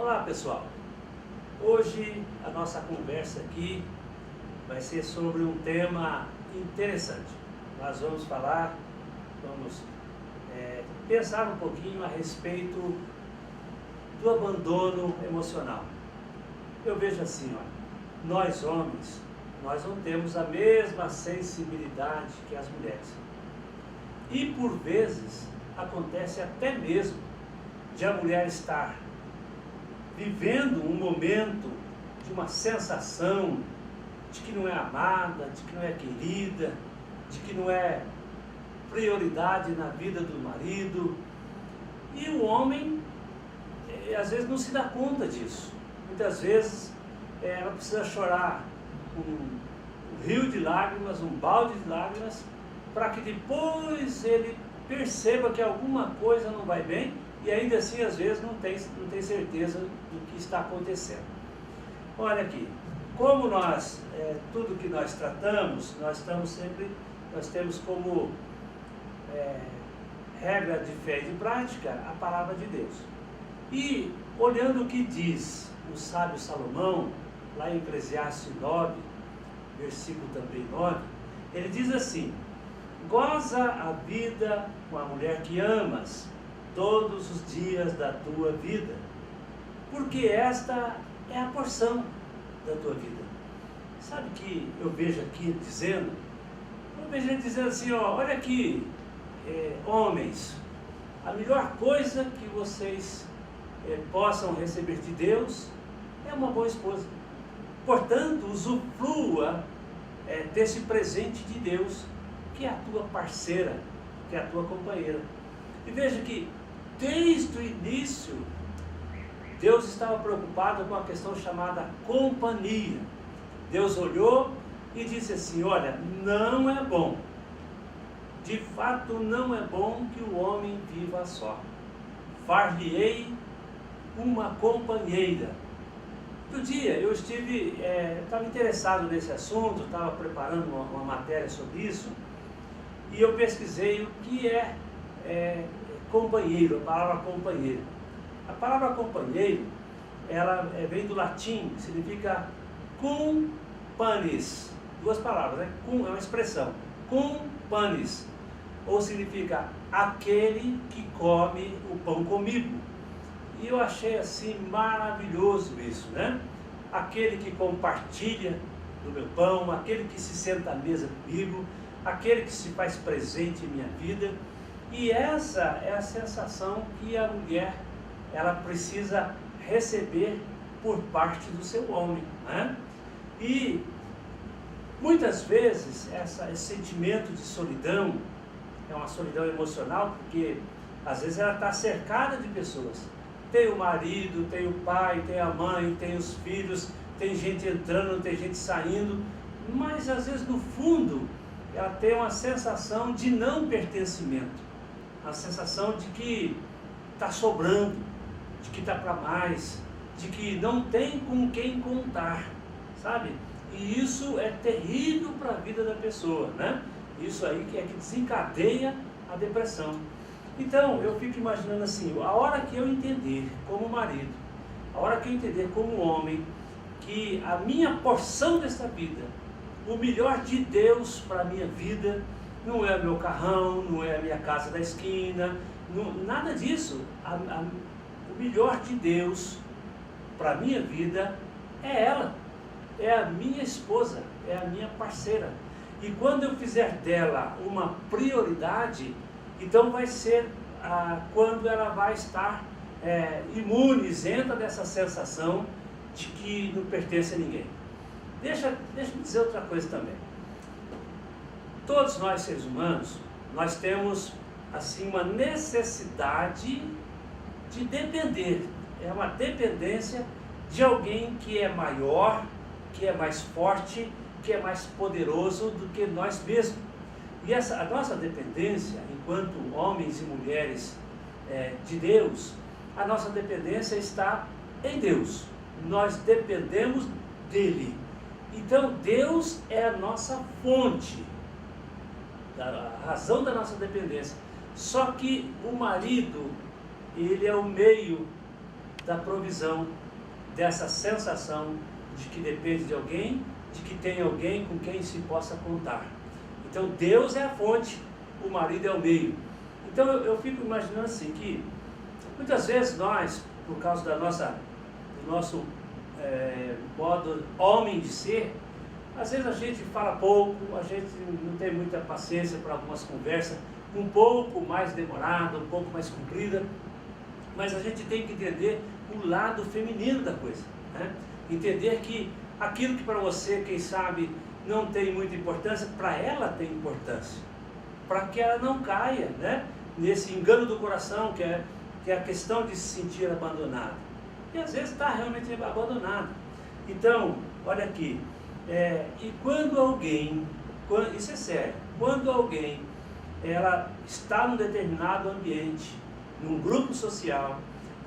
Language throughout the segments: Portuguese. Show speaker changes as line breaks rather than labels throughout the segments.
Olá pessoal, hoje a nossa conversa aqui vai ser sobre um tema interessante. Nós vamos pensar um pouquinho a respeito do abandono emocional. Eu vejo assim, olha, nós homens, nós não temos a mesma sensibilidade que as mulheres. E por vezes acontece até mesmo de a mulher estar vivendo um momento de uma sensação de que não é amada, de que não é querida, de que não é prioridade na vida do marido. E o homem, às vezes, não se dá conta disso. Muitas vezes, ela precisa chorar um rio de lágrimas, um balde de lágrimas, para que depois ele perceba que alguma coisa não vai bem, e ainda assim, às vezes, não tem certeza do que está acontecendo. Olha aqui, como tudo que nós tratamos, nós temos como regra de fé e de prática a palavra de Deus. E, olhando o que diz o sábio Salomão, lá em Eclesiastes 9, versículo também 9, ele diz assim: goza a vida com a mulher que amas todos os dias da tua vida, porque esta é a porção da tua vida. Sabe que eu vejo aqui dizendo? Eu vejo ele dizendo assim, olha aqui, homens, a melhor coisa que vocês possam receber de Deus é uma boa esposa. Portanto, usufrua desse presente de Deus, que é a tua parceira, que é a tua companheira. E veja que, desde o início, Deus estava preocupado com a questão chamada companhia. Deus olhou e disse assim, olha, não é bom, de fato não é bom que o homem viva só. Far-lhe-ei uma companheira. Outro dia eu estava interessado nesse assunto, estava preparando uma matéria sobre isso, e eu pesquisei o que é companheiro, a palavra companheiro. A palavra companheiro, ela vem do latim, significa cum panis. Duas palavras, né? Cum é uma expressão. Cum panis. Ou significa aquele que come o pão comigo. E eu achei assim maravilhoso isso, né? Aquele que compartilha do meu pão, aquele que se senta à mesa comigo, aquele que se faz presente em minha vida. E essa é a sensação que a mulher ela precisa receber por parte do seu homem, né? E muitas vezes esse sentimento de solidão é uma solidão emocional, porque às vezes ela está cercada de pessoas. Tem o marido, tem o pai, tem a mãe, tem os filhos, tem gente entrando, tem gente saindo, mas às vezes no fundo ela tem uma sensação de não pertencimento, a sensação de que está sobrando, de que está para mais, de que não tem com quem contar, sabe? E isso é terrível para a vida da pessoa, né? Isso aí que desencadeia a depressão. Então, eu fico imaginando assim, a hora que eu entender como marido, a hora que eu entender como homem, que a minha porção desta vida, o melhor de Deus para a minha vida, não é o meu carrão, não é a minha casa da esquina, nada disso. O melhor de Deus para a minha vida é ela, é a minha esposa, é a minha parceira. E quando eu fizer dela uma prioridade, então vai ser quando ela vai estar imune, isenta dessa sensação de que não pertence a ninguém. Deixa eu dizer outra coisa também. Todos nós seres humanos, nós temos assim uma necessidade de depender. É uma dependência de alguém que é maior, que é mais forte, que é mais poderoso do que nós mesmos. E a nossa dependência, enquanto homens e mulheres de Deus, a nossa dependência está em Deus. Nós dependemos dele. Então Deus é a nossa fonte, a razão da nossa dependência. Só que o marido, ele é o meio da provisão, dessa sensação de que depende de alguém, de que tem alguém com quem se possa contar. Então Deus é a fonte, o marido é o meio. Então eu fico imaginando assim, que muitas vezes nós, por causa do nosso modo homem de ser, às vezes a gente fala pouco, a gente não tem muita paciência para algumas conversas, um pouco mais demorada, um pouco mais comprida, mas a gente tem que entender o lado feminino da coisa, né? Entender que aquilo que para você, quem sabe, não tem muita importância, para ela tem importância, para que ela não caia, né, nesse engano do coração, que é a questão de se sentir abandonada. E às vezes está realmente abandonado. Então, olha aqui, e quando alguém, isso é sério, quando alguém ela está num determinado ambiente, num grupo social,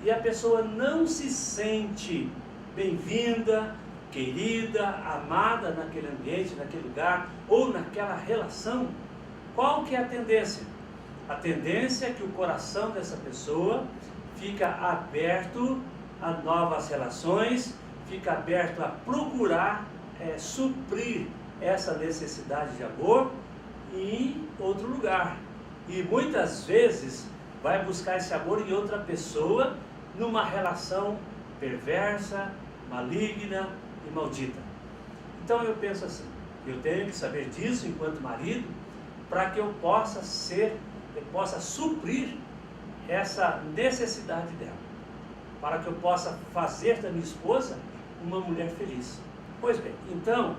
e a pessoa não se sente bem-vinda, querida, amada naquele ambiente, naquele lugar, ou naquela relação, qual que é a tendência? A tendência é que o coração dessa pessoa fica aberto a novas relações, fica aberto a procurar suprir essa necessidade de amor em outro lugar. E muitas vezes vai buscar esse amor em outra pessoa, numa relação perversa, maligna e maldita. Então eu penso assim, eu tenho que saber disso enquanto marido, para que eu possa suprir essa necessidade dela, para que eu possa fazer da minha esposa uma mulher feliz. Pois bem, então,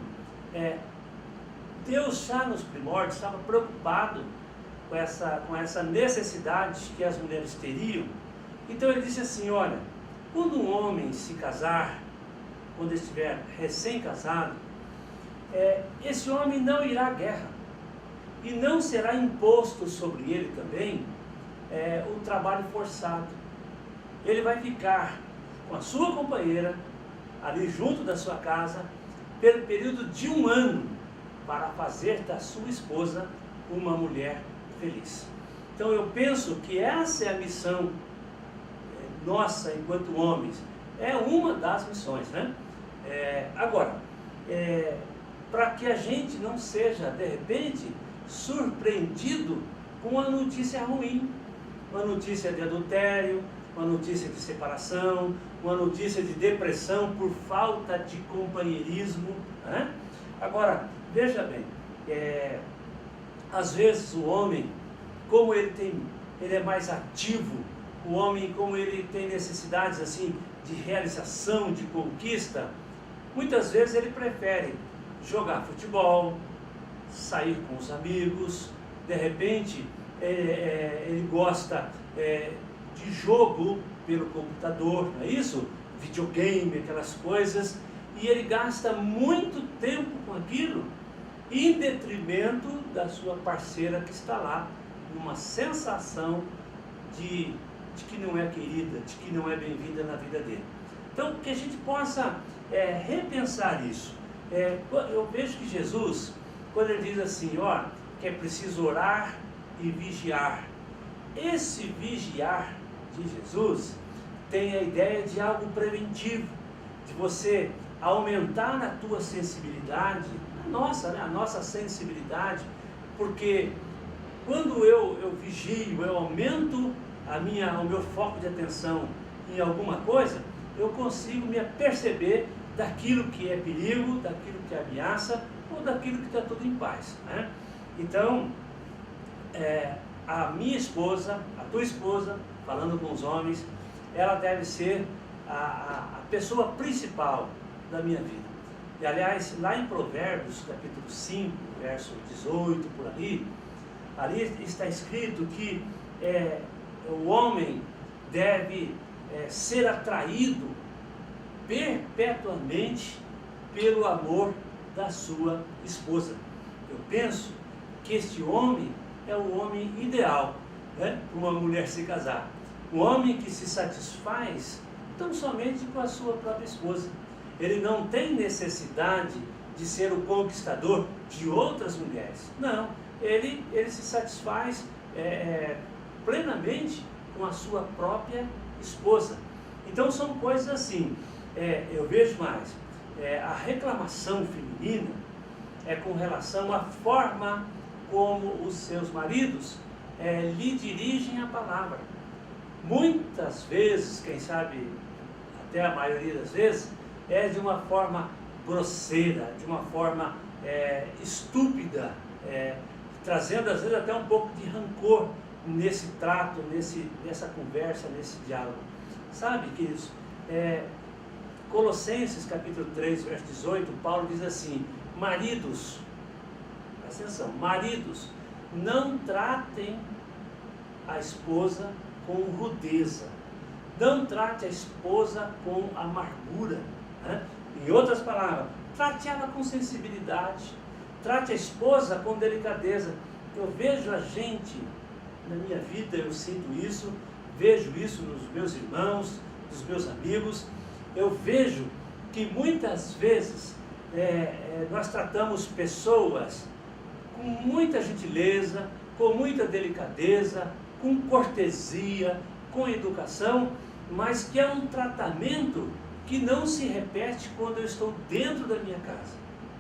Deus já nos primórdios estava preocupado com essa necessidade que as mulheres teriam. Então ele disse assim, olha, quando um homem se casar, quando estiver recém-casado, esse homem não irá à guerra, e não será imposto sobre ele também o trabalho forçado. Ele vai ficar com a sua companheira, ali junto da sua casa, pelo período de 1 ano, para fazer da sua esposa uma mulher feliz. Então eu penso que essa é a missão nossa enquanto homens, é uma das missões, né? Agora, para que a gente não seja, de repente, surpreendido com uma notícia ruim, uma notícia de adultério, uma notícia de separação, uma notícia de depressão por falta de companheirismo, né? Agora, veja bem, às vezes o homem, como ele é mais ativo, o homem, como ele tem necessidades assim de realização, de conquista, muitas vezes ele prefere jogar futebol, sair com os amigos, de repente ele gosta de jogo pelo computador, não é isso? Videogame, aquelas coisas, e ele gasta muito tempo com aquilo, em detrimento da sua parceira que está lá, numa sensação de que não é querida, de que não é bem-vinda na vida dele. Então, que a gente possa repensar isso. Eu vejo que Jesus, quando ele diz assim, ó, que é preciso orar e vigiar, esse vigiar de Jesus tem a ideia de algo preventivo, de você aumentar na tua sensibilidade, a nossa sensibilidade, porque quando eu vigio, eu aumento o meu foco de atenção em alguma coisa, eu consigo me aperceber daquilo que é perigo, daquilo que é ameaça, ou daquilo que está tudo em paz, né? Então, a minha esposa, a tua esposa, falando com os homens, ela deve ser a pessoa principal da minha vida. E aliás, lá em Provérbios, capítulo 5, verso 18, por ali está escrito que o homem deve ser atraído perpetuamente pelo amor da sua esposa. Eu penso que este homem é o homem ideal, né, para uma mulher se casar. Um homem que se satisfaz tão somente com a sua própria esposa. Ele não tem necessidade de ser o conquistador de outras mulheres. Não, ele se satisfaz plenamente com a sua própria esposa. Então são coisas assim. Eu vejo mais, a reclamação feminina é com relação à forma como os seus maridos lhe dirigem a palavra. Muitas vezes, quem sabe até a maioria das vezes, é de uma forma grosseira, de uma forma estúpida, trazendo às vezes até um pouco de rancor nesse trato, nessa conversa, nesse diálogo. Sabe, queridos, Colossenses capítulo 3, verso 18, Paulo diz assim: maridos, presta atenção, maridos, não tratem a esposa com rudeza, não trate a esposa com amargura, né? Em outras palavras, trate ela com sensibilidade, trate a esposa com delicadeza. Eu vejo a gente, na minha vida eu sinto isso, vejo isso nos meus irmãos, dos meus amigos. Eu vejo que muitas vezes nós tratamos pessoas com muita gentileza, com muita delicadeza, com cortesia, com educação, mas que é um tratamento que não se repete quando eu estou dentro da minha casa,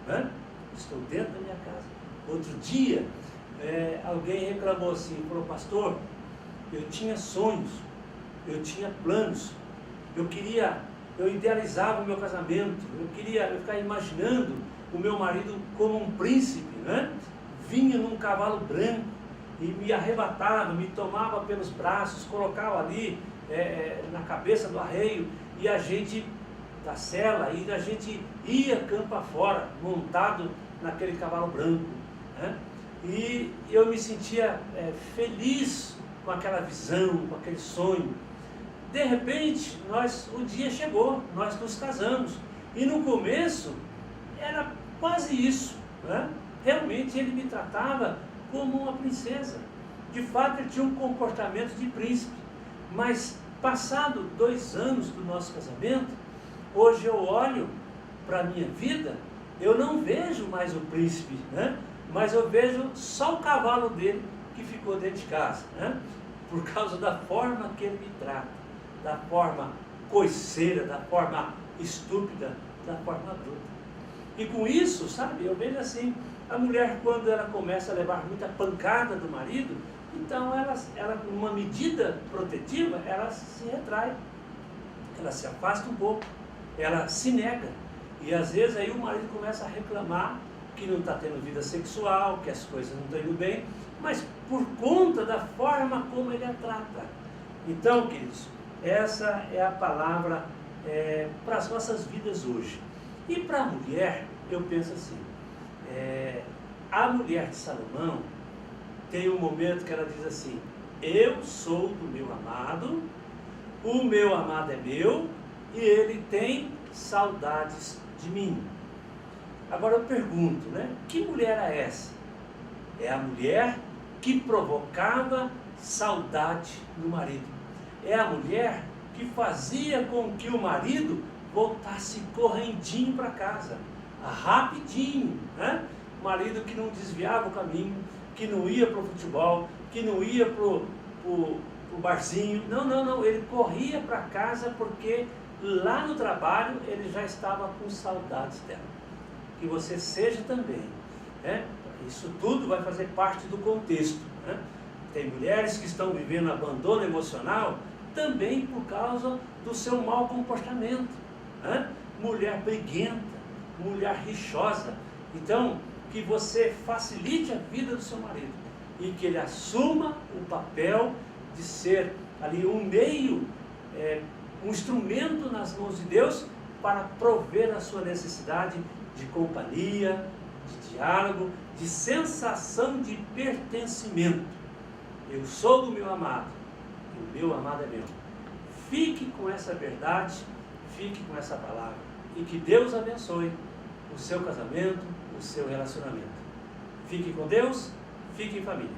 né? Estou dentro da minha casa. Outro dia, alguém reclamou assim, falou: pastor, eu tinha sonhos, eu tinha planos, eu idealizava o meu casamento, eu ficava imaginando o meu marido como um príncipe, né? Vinha num cavalo branco e me arrebatava, me tomava pelos braços, colocava ali na cabeça do arreio, e a gente, da cela, e a gente ia campo afora, montado naquele cavalo branco, né? E eu me sentia feliz com aquela visão, com aquele sonho. De repente, o dia chegou, nós nos casamos, e no começo era quase isso, né? Realmente ele me tratava como uma princesa, de fato ele tinha um comportamento de príncipe, mas passado 2 anos do nosso casamento, hoje eu olho para a minha vida, eu não vejo mais o príncipe, né? Mas eu vejo só o cavalo dele que ficou dentro de casa, né? Por causa da forma que ele me trata, da forma coiceira, da forma estúpida, da forma bruta. E com isso, sabe, eu vejo assim, a mulher, quando ela começa a levar muita pancada do marido, então ela com uma medida protetiva, ela se retrai, ela se afasta um pouco, ela se nega. E às vezes aí o marido começa a reclamar que não está tendo vida sexual, que as coisas não estão indo bem, mas por conta da forma como ele a trata. Então, queridos, essa é a palavra para as nossas vidas hoje. E para a mulher, eu penso assim, a mulher de Salomão tem um momento que ela diz assim: eu sou do meu amado, o meu amado é meu, e ele tem saudades de mim. Agora eu pergunto, né? Que mulher é essa? É a mulher que provocava saudade no marido. É a mulher que fazia com que o marido voltasse correndinho para casa, rapidinho, né? O marido que não desviava o caminho, que não ia para o futebol, que não ia para o barzinho. Não, ele corria para casa porque lá no trabalho ele já estava com saudades dela. Que você seja também, né? Isso tudo vai fazer parte do contexto, né? Tem mulheres que estão vivendo abandono emocional também por causa do seu mau comportamento, né? Mulher briguenta, mulher rixosa. Então, que você facilite a vida do seu marido e que ele assuma o papel de ser ali um meio, um instrumento nas mãos de Deus para prover a sua necessidade de companhia, de diálogo, de sensação de pertencimento. Eu sou do meu amado, e o meu amado é meu. Fique com essa verdade, fique com essa palavra, e que Deus abençoe o seu casamento, o seu relacionamento. Fique com Deus, fique em família.